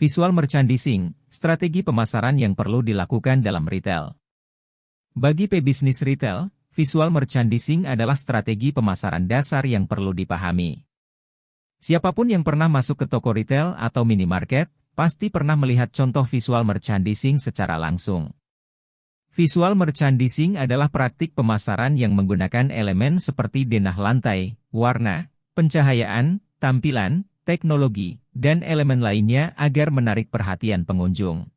Visual merchandising, strategi pemasaran yang perlu dilakukan dalam retail. Bagi pebisnis retail, visual merchandising adalah strategi pemasaran dasar yang perlu dipahami. Siapapun yang pernah masuk ke toko retail atau minimarket, pasti pernah melihat contoh visual merchandising secara langsung. Visual merchandising adalah praktik pemasaran yang menggunakan elemen seperti denah lantai, warna, pencahayaan, tampilan, teknologi, dan elemen lainnya agar menarik perhatian pengunjung.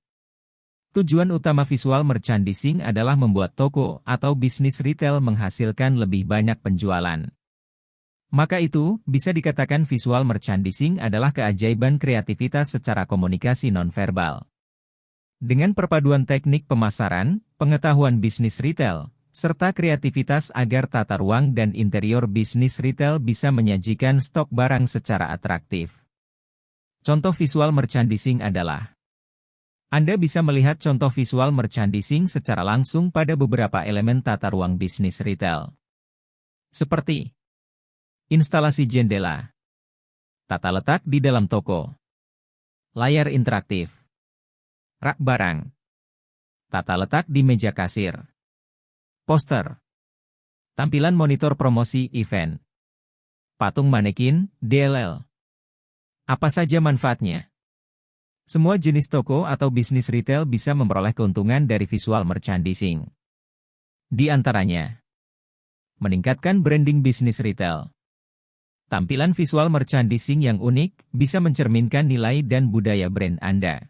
Tujuan utama visual merchandising adalah membuat toko atau bisnis retail menghasilkan lebih banyak penjualan. Maka itu, bisa dikatakan visual merchandising adalah keajaiban kreativitas secara komunikasi nonverbal. Dengan perpaduan teknik pemasaran, pengetahuan bisnis retail, serta kreativitas agar tata ruang dan interior bisnis retail bisa menyajikan stok barang secara atraktif. Contoh visual merchandising adalah: Anda bisa melihat contoh visual merchandising secara langsung pada beberapa elemen tata ruang bisnis retail. Seperti instalasi jendela, tata letak di dalam toko, layar interaktif, rak barang, tata letak di meja kasir, poster, tampilan monitor promosi event, patung manekin, DLL. Apa saja manfaatnya? Semua jenis toko atau bisnis retail bisa memperoleh keuntungan dari visual merchandising. Di antaranya, meningkatkan branding bisnis retail. Tampilan visual merchandising yang unik bisa mencerminkan nilai dan budaya brand Anda,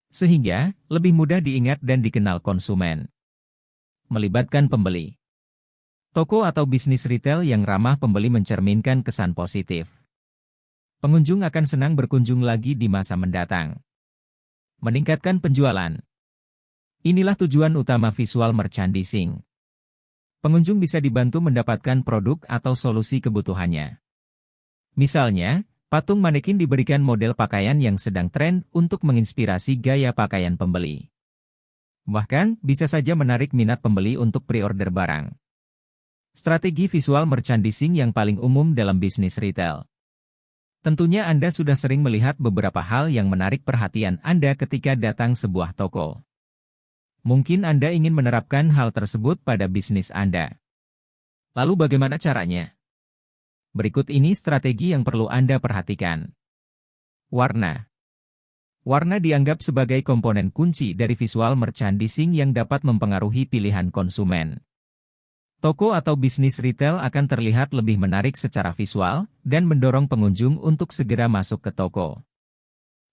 sehingga lebih mudah diingat dan dikenal konsumen. Melibatkan pembeli. Toko atau bisnis retail yang ramah pembeli mencerminkan kesan positif. Pengunjung akan senang berkunjung lagi di masa mendatang. Meningkatkan penjualan. Inilah tujuan utama visual merchandising. Pengunjung bisa dibantu mendapatkan produk atau solusi kebutuhannya. Misalnya, patung manekin diberikan model pakaian yang sedang tren untuk menginspirasi gaya pakaian pembeli. Bahkan, bisa saja menarik minat pembeli untuk pre-order barang. Strategi visual merchandising yang paling umum dalam bisnis retail. Tentunya Anda sudah sering melihat beberapa hal yang menarik perhatian Anda ketika datang sebuah toko. Mungkin Anda ingin menerapkan hal tersebut pada bisnis Anda. Lalu bagaimana caranya? Berikut ini strategi yang perlu Anda perhatikan. Warna. Warna dianggap sebagai komponen kunci dari visual merchandising yang dapat mempengaruhi pilihan konsumen. Toko atau bisnis retail akan terlihat lebih menarik secara visual dan mendorong pengunjung untuk segera masuk ke toko.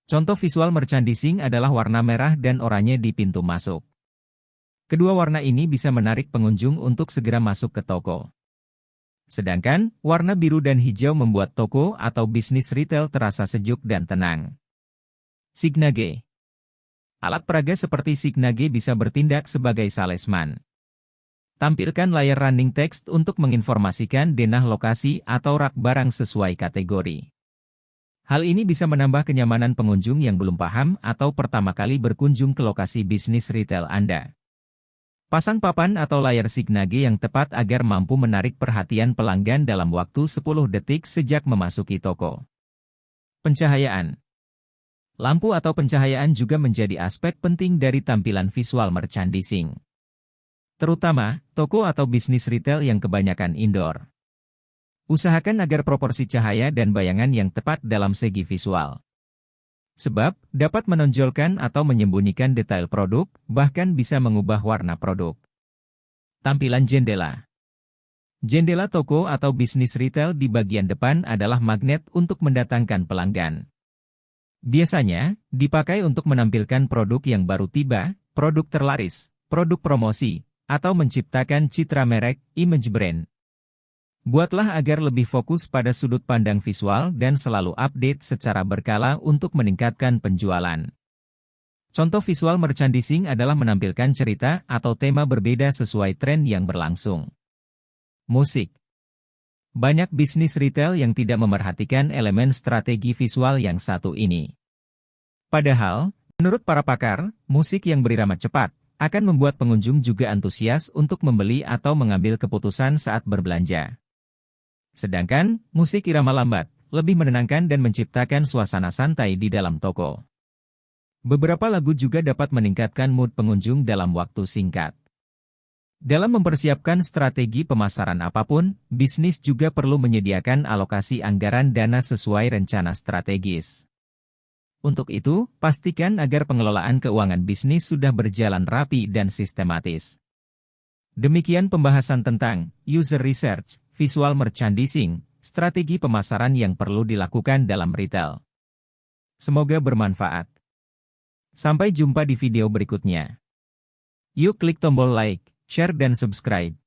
Contoh visual merchandising adalah warna merah dan oranye di pintu masuk. Kedua warna ini bisa menarik pengunjung untuk segera masuk ke toko. Sedangkan, warna biru dan hijau membuat toko atau bisnis retail terasa sejuk dan tenang. Signage. Alat peraga seperti Signage bisa bertindak sebagai salesman. Tampilkan layar running text untuk menginformasikan denah lokasi atau rak barang sesuai kategori. Hal ini bisa menambah kenyamanan pengunjung yang belum paham atau pertama kali berkunjung ke lokasi bisnis retail Anda. Pasang papan atau layar Signage yang tepat agar mampu menarik perhatian pelanggan dalam waktu 10 detik sejak memasuki toko. Pencahayaan. Lampu atau pencahayaan juga menjadi aspek penting dari tampilan visual merchandising. Terutama, toko atau bisnis retail yang kebanyakan indoor. Usahakan agar proporsi cahaya dan bayangan yang tepat dalam segi visual. Sebab, dapat menonjolkan atau menyembunyikan detail produk, bahkan bisa mengubah warna produk. Tampilan jendela. Jendela toko atau bisnis retail di bagian depan adalah magnet untuk mendatangkan pelanggan. Biasanya, dipakai untuk menampilkan produk yang baru tiba, produk terlaris, produk promosi, atau menciptakan citra merek, image brand. Buatlah agar lebih fokus pada sudut pandang visual dan selalu update secara berkala untuk meningkatkan penjualan. Contoh visual merchandising adalah menampilkan cerita atau tema berbeda sesuai tren yang berlangsung. Musik. Banyak bisnis retail yang tidak memerhatikan elemen strategi visual yang satu ini. Padahal, menurut para pakar, musik yang berirama cepat akan membuat pengunjung juga antusias untuk membeli atau mengambil keputusan saat berbelanja. Sedangkan, musik irama lambat lebih menenangkan dan menciptakan suasana santai di dalam toko. Beberapa lagu juga dapat meningkatkan mood pengunjung dalam waktu singkat. Dalam mempersiapkan strategi pemasaran apapun, bisnis juga perlu menyediakan alokasi anggaran dana sesuai rencana strategis. Untuk itu, pastikan agar pengelolaan keuangan bisnis sudah berjalan rapi dan sistematis. Demikian pembahasan tentang user research, visual merchandising, strategi pemasaran yang perlu dilakukan dalam retail. Semoga bermanfaat. Sampai jumpa di video berikutnya. Yuk klik tombol like, share dan subscribe.